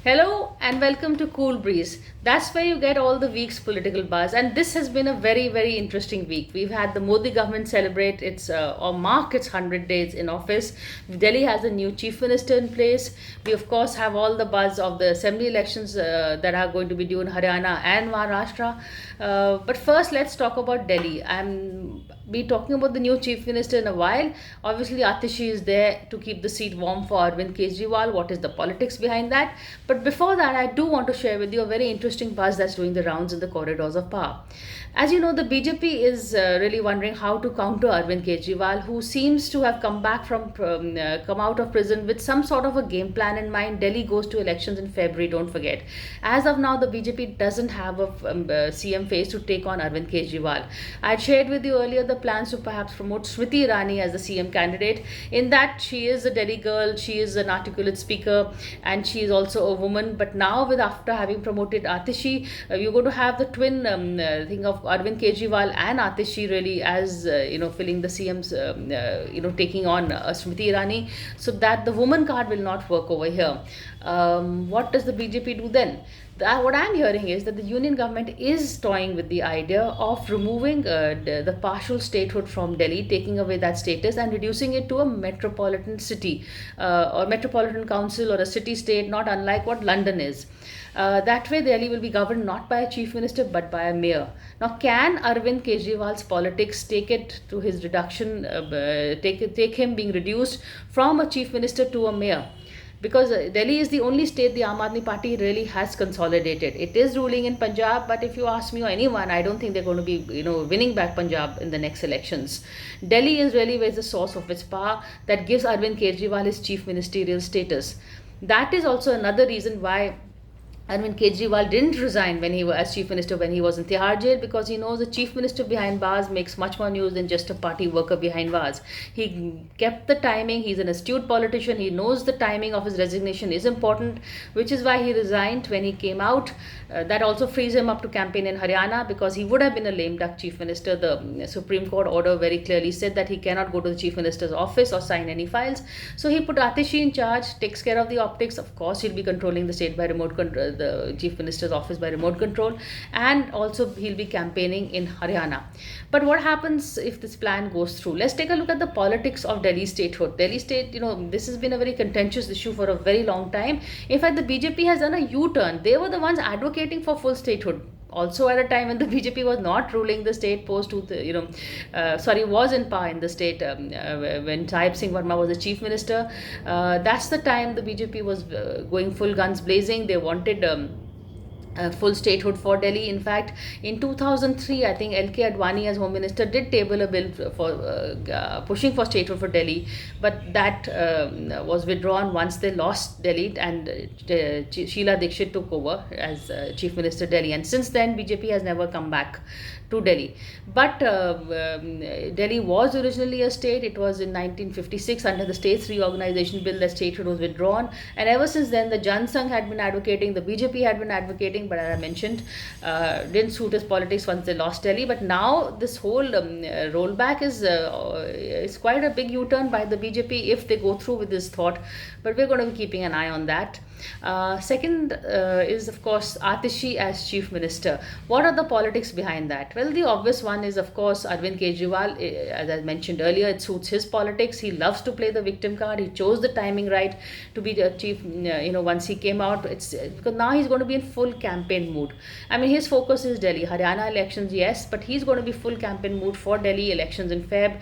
Hello and welcome to Cool Breeze. That's where you get all the week's political buzz. And this has been a very, very interesting week. We've had the Modi government celebrate its or mark its 100 days in office. Delhi has a new chief minister in place. We, of course, have all the buzz of the assembly elections that are going to be due in Haryana and Maharashtra. But first, let's talk about Delhi. I'm be talking about the new chief minister in a while. Obviously, Atishi is there to keep the seat warm for Arvind Kejriwal. What is the politics behind that? But before that, I do want to share with you a very interesting buzz that's doing the rounds in the corridors of power. As you know, the BJP is really wondering how to counter Arvind Kejriwal, who seems to have come back come out of prison with some sort of a game plan in mind. Delhi goes to elections in February, don't forget. As of now, the BJP doesn't have a CM face to take on Arvind Kejriwal. I had shared with you earlier the plans to perhaps promote Smriti Irani as the CM candidate. In that, she is a Delhi girl, she is an articulate speaker, and she is also a woman. But now, with after having promoted Atishi, you're going to have the twin thing of Arvind Kejriwal and Atishi really as filling the CM's taking on Smriti Irani, so that the woman card will not work over here. What does the BJP do then? What I'm hearing is that the union government is toying with the idea of removing the partial statehood from Delhi, taking away that status and reducing it to a metropolitan city or metropolitan council or a city state, not unlike what London is. That way, Delhi will be governed not by a chief minister but by a mayor. Now, can Arvind Kejriwal's politics take it to his reduction, take him being reduced from a chief minister to a mayor? Because Delhi is the only state the Aam Aadmi Party really has consolidated. It is ruling in Punjab, but if you ask me or anyone, I don't think they're going to be, winning back Punjab in the next elections. Delhi is really where the source of its power that gives Arvind Kejriwal his chief ministerial status. That is also another reason why Arvind Kejriwal didn't resign when he was as chief minister when he was in Tihar jail, because he knows a chief minister behind bars makes much more news than just a party worker behind bars. He kept the timing. He's an astute politician. He knows the timing of his resignation is important, which is why he resigned when he came out. That also frees him up to campaign in Haryana, because he would have been a lame duck chief minister. The Supreme Court order very clearly said that he cannot go to the chief minister's office or sign any files. So he put Atishi in charge, takes care of the optics. Of course, he'll be controlling the state by remote control, the chief minister's office by remote control, and also he'll be campaigning in Haryana. But what happens if this plan goes through? Let's take a look at the politics of Delhi statehood. Delhi state, this has been a very contentious issue for a very long time. In fact, the BJP has done a U-turn. They were the ones advocating for full statehood, also at a time when the BJP was not ruling the state was in power in the state when Sahib Singh Verma was the chief minister. That's the time the BJP was going full guns blazing. They wanted full statehood for Delhi. In fact, in 2003, I think L.K. Advani as Home Minister did table a bill for pushing for statehood for Delhi, but that was withdrawn once they lost Delhi and Sheila Dikshit took over as Chief Minister Delhi. And since then, BJP has never come back to Delhi. But Delhi was originally a state. It was in 1956 under the States Reorganization Bill that statehood was withdrawn. And ever since then, the Jan Sangh had been advocating, the BJP had been advocating, but as I mentioned, didn't suit his politics once they lost Delhi. But now this whole rollback is quite a big U-turn by the BJP if they go through with this thought. But we're going to be keeping an eye on that. Second is, of course, Atishi as chief minister. What are the politics behind that? Well, the obvious one is, of course, Arvind Kejriwal. As I mentioned earlier, it suits his politics. He loves to play the victim card. He chose the timing right to be the chief. Once he came out, it's because now he's going to be in full campaign mood. I mean, his focus is Delhi. Haryana elections, yes, but he's going to be full campaign mood for Delhi elections in Feb.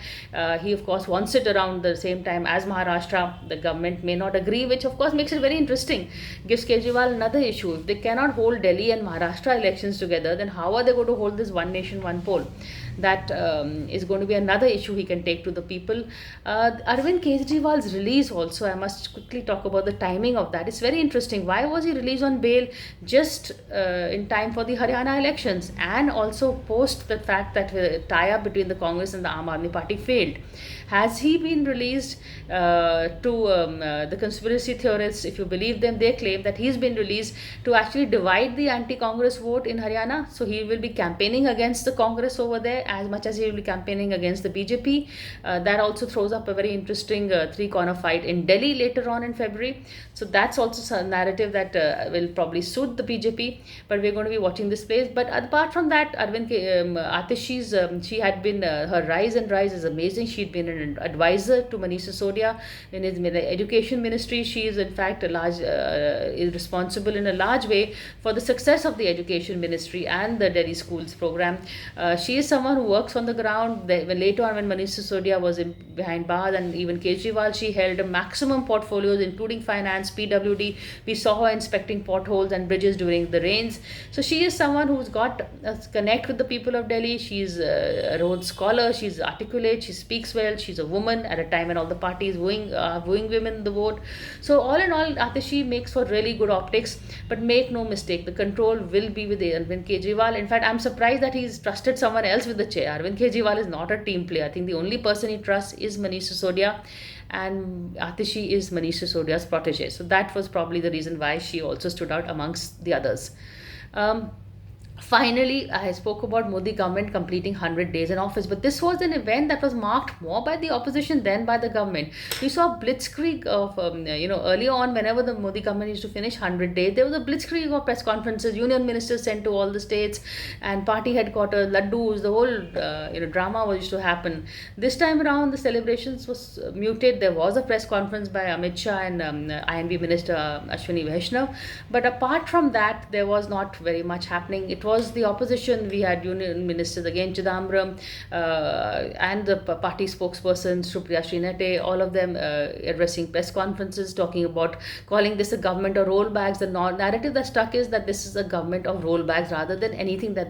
He, of course, wants it around the same time as Maharashtra. The government may not agree, which, of course, makes it very interesting. Gives Kejriwal another issue. If they cannot hold Delhi and Maharashtra elections together, then how are they going to hold this one nation, one poll? That is going to be another issue he can take to the people. Arvind Kejriwal's release also, I must quickly talk about the timing of that. It's very interesting. Why was he released on bail just in time for the Haryana elections, and also post the fact that tie-up between the Congress and the Aam Aadmi Party failed? Has he been released to the conspiracy theorists? If you believe them, they claim that he's been released to actually divide the anti-Congress vote in Haryana. So he will be campaigning against the Congress over there there as much as he will be campaigning against the BJP. That also throws up a very interesting three-corner fight in Delhi later on in February. So that's also a narrative that will probably suit the BJP. But we're going to be watching this space. But apart from that, Atishi's she had been her rise and rise is amazing. She'd been an advisor to Manish Sisodia in his education ministry. She is in fact a large is responsible in a large way for the success of the education ministry and the Delhi schools program. She is someone who works on the ground. When later on, when Manish Sisodia was behind bars and even Kejriwal, she held a maximum portfolios, including finance, PWD. We saw her inspecting potholes and bridges during the rains. So she is someone who's got a connect with the people of Delhi. She's a Rhodes scholar. She's articulate. She speaks well. She's a woman at a time when all the parties wooing women the vote. So all in all, Atishi makes for really good optics. But make no mistake, the control will be with Arvind Kejriwal. In fact, I'm surprised that he's trusted someone else with the chair. Arvind Kejriwal is not a team player. I think the only person he trusts is Manish Sisodia, and Atishi is Manish Sisodia's protege. So that was probably the reason why she also stood out amongst the others. Um, Finally, I spoke about Modi government completing 100 days in office, but this was an event that was marked more by the opposition than by the government. We saw blitzkrieg of, earlier on, whenever the Modi government used to finish 100 days, there was a blitzkrieg of press conferences, union ministers sent to all the states, and party headquarters, laddus, the whole, drama was used to happen. This time around, the celebrations was muted. There was a press conference by Amit Shah and INB Minister Ashwini Vaishnav, but apart from that, there was not very much happening. It was the opposition. We had union ministers again, Chidambaram, and the party spokesperson Supriya Srinate, all of them addressing press conferences, talking about calling this a government of rollbacks. The narrative that stuck is that this is a government of rollbacks rather than anything that they